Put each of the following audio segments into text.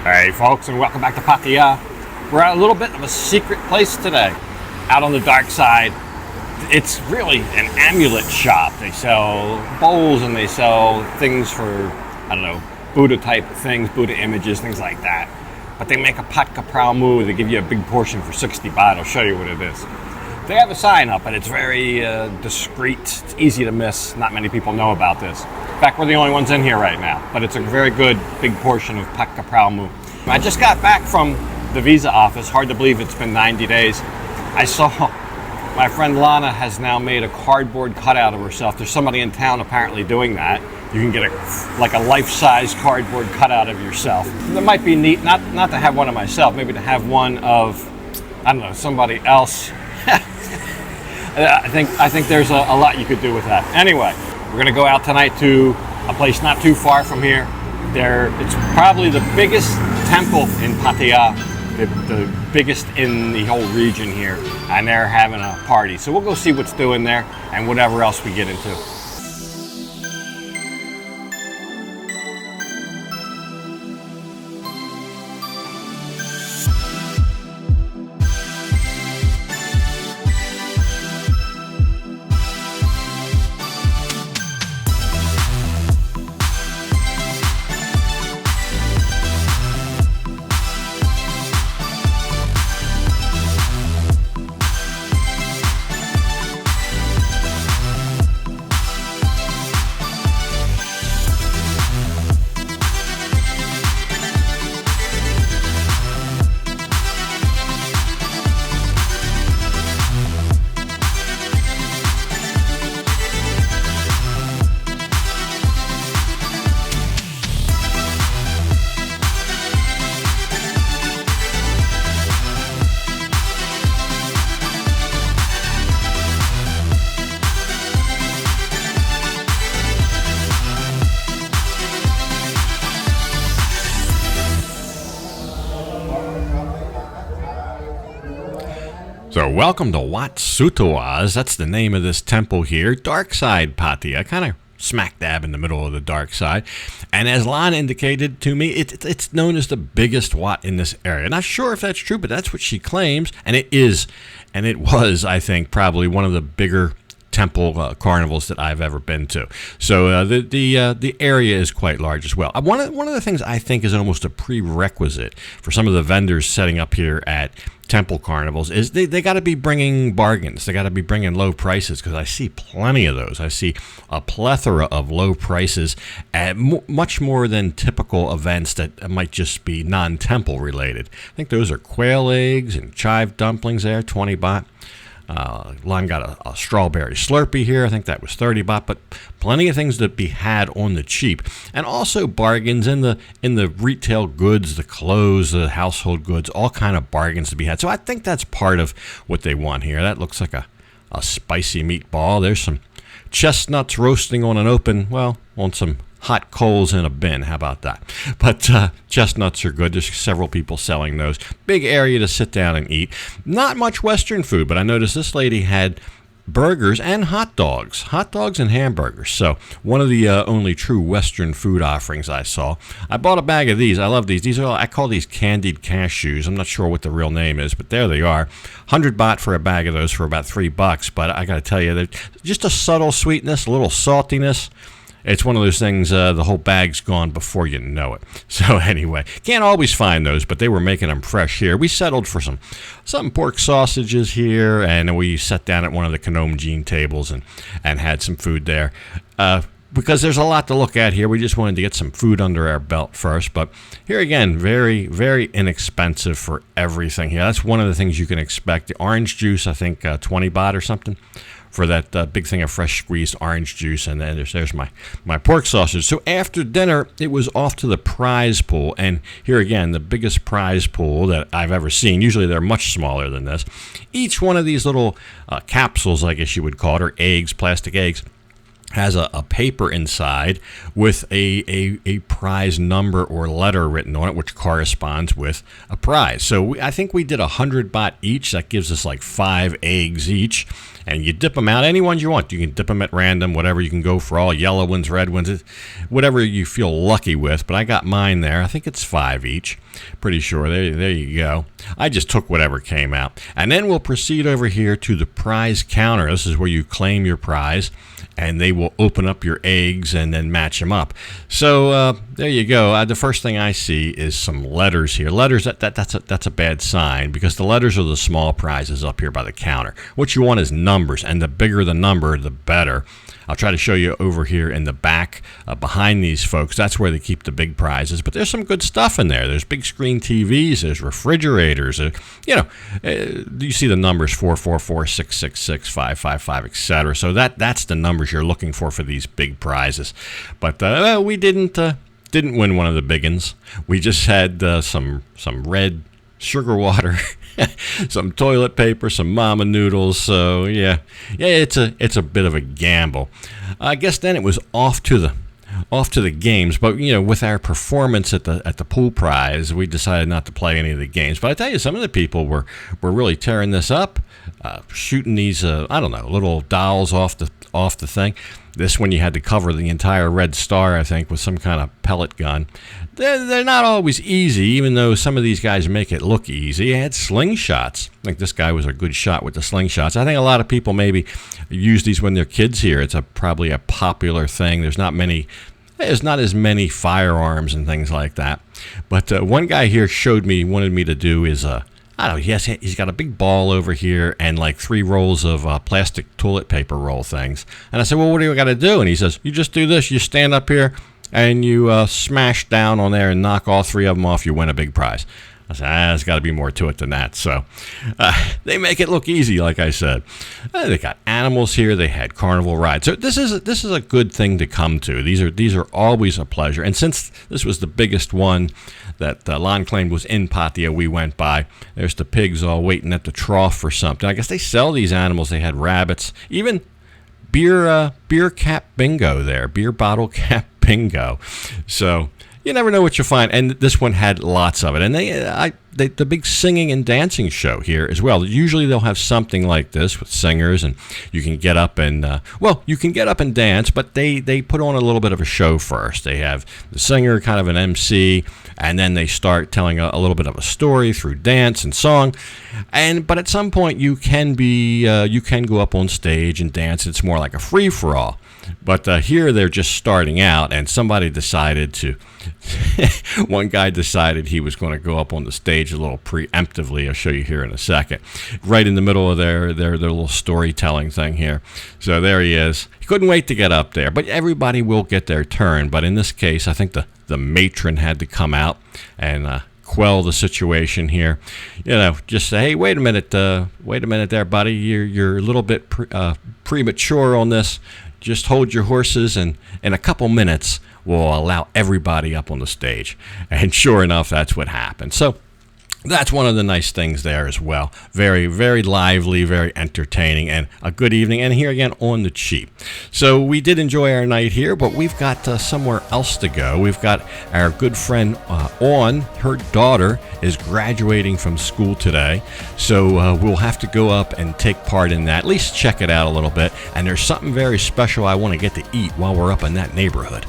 Hey folks, and welcome back to Pattaya. We're at a little bit of a secret place today, out on the dark side. It's really an amulet shop. They sell bowls and they sell things for, I don't know, Buddha type things, Buddha images, things like that. But they make a Pad Kraphao Moo. They give you a big portion for 60 baht. I'll show you what it is. They have a sign up, and it's very discreet. It's easy to miss. Not many people know about this. In fact, we're the only ones in here right now. But it's a very good big portion of Pad Kraphao Moo. I just got back from the visa office. Hard to believe it's been 90 days. I saw my friend Lana has now made a cardboard cutout of herself. There's somebody in town apparently doing that. You can get like a life-size cardboard cutout of yourself. That might be neat, not to have one of myself, maybe to have one of, I don't know, somebody else. I think there's a lot you could do with that. Anyway, we're gonna go out tonight to a place not too far from here. It's probably the biggest temple in Pattaya, the biggest in the whole region here, and they're having a party. So we'll go see what's doing there and whatever else we get into. So welcome to Wat Sutuas. That's the name of this temple here. Dark side Pattaya, kind of smack dab in the middle of the dark side. And as Lana indicated to me, it's known as the biggest Wat in this area. Not sure if that's true, but that's what she claims. And it is, and it was, I think, probably one of the bigger temple carnivals that I've ever been to. So the area is quite large as well. One of the things I think is almost a prerequisite for some of the vendors setting up here at temple carnivals is they got to be bringing bargains. They got to be bringing low prices, because I see plenty of those. I see a plethora of low prices at much more than typical events that might just be non-temple related. I think those are quail eggs and chive dumplings there, 20 baht. Lon got a strawberry Slurpee here. I think that was 30 baht, but plenty of things to be had on the cheap, and also bargains in the retail goods, the clothes, the household goods, all kind of bargains to be had. So I think that's part of what they want here. That looks like a spicy meatball. There's some chestnuts roasting on on some hot coals in a bin. How about that? But chestnuts are good. There's several people selling those. Big area to sit down and eat. Not much Western food, but I noticed this lady had burgers and hot dogs and hamburgers. So one of the only true Western food offerings I saw. I bought a bag of these. I love these. I call these candied cashews. I'm not sure what the real name is, but there they are. 100 baht for a bag of those for about $3. But I got to tell you, they're just a subtle sweetness, a little saltiness. It's one of those things, the whole bag's gone before you know it. So anyway, can't always find those, but they were making them fresh here. We settled for some pork sausages here, and we sat down at one of the Kanom Jean tables and had some food there. Because there's a lot to look at here. We just wanted to get some food under our belt first. But here again, very, very inexpensive for everything here. That's one of the things you can expect. The orange juice, I think 20 baht or something, for that big thing of fresh squeezed orange juice. And then there's my pork sausage. So after dinner, it was off to the prize pool. And here again, the biggest prize pool that I've ever seen. Usually they're much smaller than this. Each one of these little capsules, I guess you would call it, or eggs, plastic eggs, has a paper inside with a prize number or letter written on it, which corresponds with a prize. So I think we did 100 baht each. That gives us like 5 eggs each. And you dip them out any ones you want. You can dip them at random, whatever. You can go for all yellow ones, red ones, whatever you feel lucky with. But I got mine there. I think it's 5 each. Pretty sure. There you go. I just took whatever came out. And then we'll proceed over here to the prize counter. This is where you claim your prize, and they will open up your eggs and then match them up. So there you go. The first thing I see is some letters here. Letters, that's a bad sign, because the letters are the small prizes up here by the counter. What you want is numbers, and the bigger the number, the better. I'll try to show you over here in the back behind these folks. That's where they keep the big prizes. But there's some good stuff in there. There's big screen TVs. There's refrigerators. You see the numbers 444, 666, 555, etc. So that's the numbers you're looking for these big prizes. But we didn't win one of the big ones. We just had some red sugar water, some toilet paper, some mama noodles. So yeah, it's a bit of a gamble. I guess then it was off to the games. But with our performance at the pool prize, we decided not to play any of the games. But I tell you, some of the people were really tearing this up, shooting these little dolls off the thing. This one you had to cover the entire red star, I think, with some kind of pellet gun. They're not always easy, even though some of these guys make it look easy. They had slingshots. I think this guy was a good shot with the slingshots. I think a lot of people maybe use these when they're kids here. It's probably a popular thing. There's not as many firearms and things like that. But one guy here wanted me to do is he's got a big ball over here and like 3 rolls of plastic toilet paper roll things. And I said, well, what do you got to do? And he says, you just do this. You stand up here and you smash down on there and knock all 3 of them off. You win a big prize. I said, there's got to be more to it than that. So they make it look easy, like I said. They got animals here. They had carnival rides. So this is a good thing to come to. These are always a pleasure. And since this was the biggest one that Lon claimed was in Pattaya, we went by. There's the pigs all waiting at the trough for something. I guess they sell these animals. They had rabbits, even beer cap bingo there, beer bottle cap bingo. So you never know what you'll find. And this one had lots of it. And the big singing and dancing show here as well. Usually they'll have something like this with singers, and you can get up and dance, but they put on a little bit of a show first. They have the singer, kind of an MC, and then they start telling a little bit of a story through dance and song. But at some point you can go up on stage and dance. It's more like a free for all. But here they're just starting out, and somebody decided to. One guy decided he was going to go up on the stage a little preemptively. I'll show you here in a second. Right in the middle of their little storytelling thing here. So there he is. He couldn't wait to get up there. But everybody will get their turn. But in this case, I think the matron had to come out and quell the situation here. Just say, hey, wait a minute there, buddy. You're a little bit premature on this. Just hold your horses, and in a couple minutes, we'll allow everybody up on the stage. And sure enough, that's what happened. So that's one of the nice things there as well. Very, very lively, very entertaining, and a good evening. And here again, on the cheap. So we did enjoy our night here, but we've got somewhere else to go. We've got our good friend her daughter is graduating from school today. So we'll have to go up and take part in that, at least check it out a little bit. And there's something very special I want to get to eat while we're up in that neighborhood.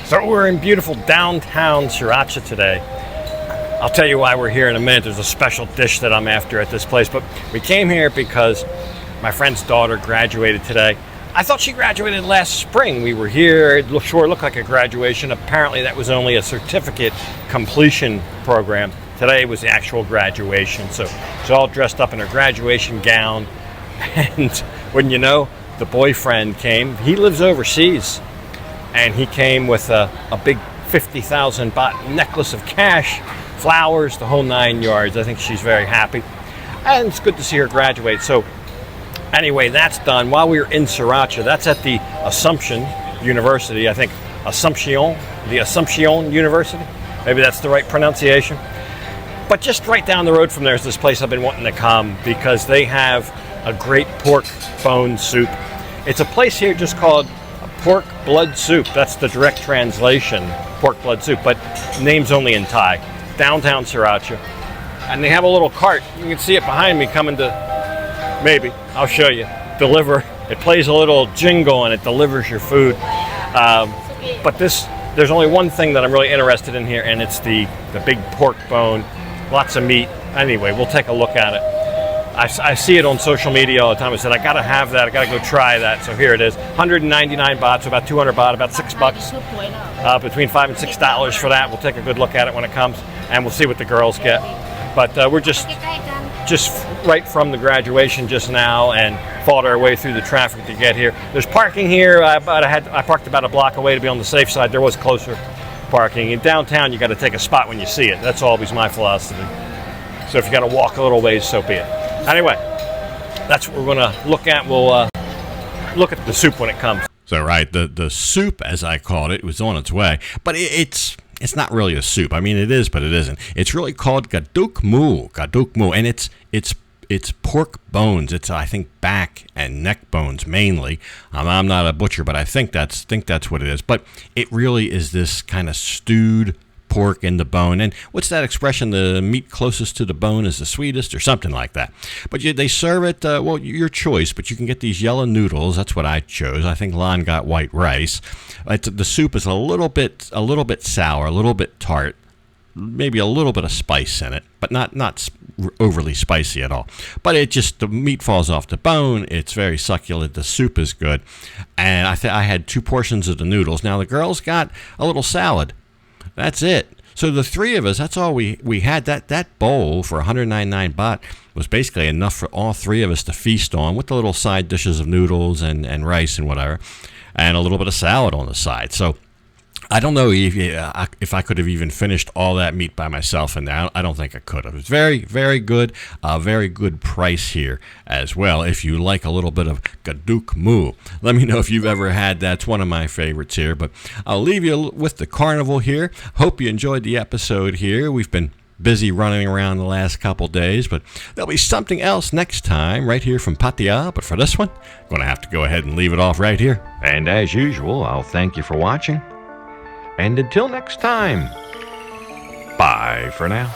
So we're in beautiful downtown Sriracha today. I'll tell you why we're here in a minute. There's a special dish that I'm after at this place. But we came here because my friend's daughter graduated today. I thought she graduated last spring. We were here. It looked like a graduation. Apparently that was only a certificate completion program. Today was the actual graduation, so she's all dressed up in her graduation gown. And when you know, the boyfriend came. He lives overseas, and he came with a big 50,000 baht necklace of cash, flowers, the whole 9 yards. I think she's very happy, and it's good to see her graduate. So anyway, that's done. While we were in Sriracha, that's at the Assumption University. I think the Assumption University. Maybe that's the right pronunciation. But just right down the road from there is this place I've been wanting to come because they have a great pork bone soup. It's a place here just called Pork Blood Soup. That's the direct translation, pork blood soup, but name's only in Thai. Downtown Sriracha. And they have a little cart. You can see it behind me coming to, maybe, I'll show you, deliver. It plays a little jingle and it delivers your food. But there's only one thing that I'm really interested in here, and it's the big pork bone. Lots of meat. Anyway, we'll take a look at it. I see it on social media all the time. I said, I gotta have that. I gotta go try that. So here it is. 199 baht, so about 200 baht, about $6. Between $5 and $6 for that. We'll take a good look at it when it comes, and we'll see what the girls get. But we're just right from the graduation just now, and fought our way through the traffic to get here. There's parking here, but I parked about a block away to be on the safe side. There was closer parking. In downtown, you got to take a spot when you see it. That's always my philosophy. So if you got to walk a little ways, so be it. Anyway, that's what we're going to look at. We'll look at the soup when it comes. So right, the soup, as I called it, was on its way, but it's not really a soup. I mean, it is, but it isn't. It's really called Gaduk Moo, and it's pork bones. It's, I think, back and neck bones mainly. I'm not a butcher, but I think that's what it is. But it really is this kind of stewed pork in the bone. And what's that expression? The meat closest to the bone is the sweetest, or something like that. But they serve it, well, your choice, but you can get these yellow noodles. That's what I chose. I think Lon got white rice. The soup is a little bit sour, a little bit tart, maybe a little bit of spice in it, but not overly spicy at all. But the meat falls off the bone. It's very succulent. The soup is good. And I had 2 portions of the noodles. Now the girls got a little salad. That's it. So the 3 of us, that's all we had. That bowl for 199 baht was basically enough for all 3 of us to feast on, with the little side dishes of noodles and rice and whatever, and a little bit of salad on the side. So I don't know if I could have even finished all that meat by myself, and I don't think I could have. It's very, very good, very good price here as well, if you like a little bit of Gaduk Moo. Let me know if you've ever had that. It's one of my favorites here, but I'll leave you with the carnival here. Hope you enjoyed the episode here. We've been busy running around the last couple days, but there'll be something else next time right here from Pattaya. But for this one, I'm going to have to go ahead and leave it off right here. And as usual, I'll thank you for watching. And until next time, bye for now.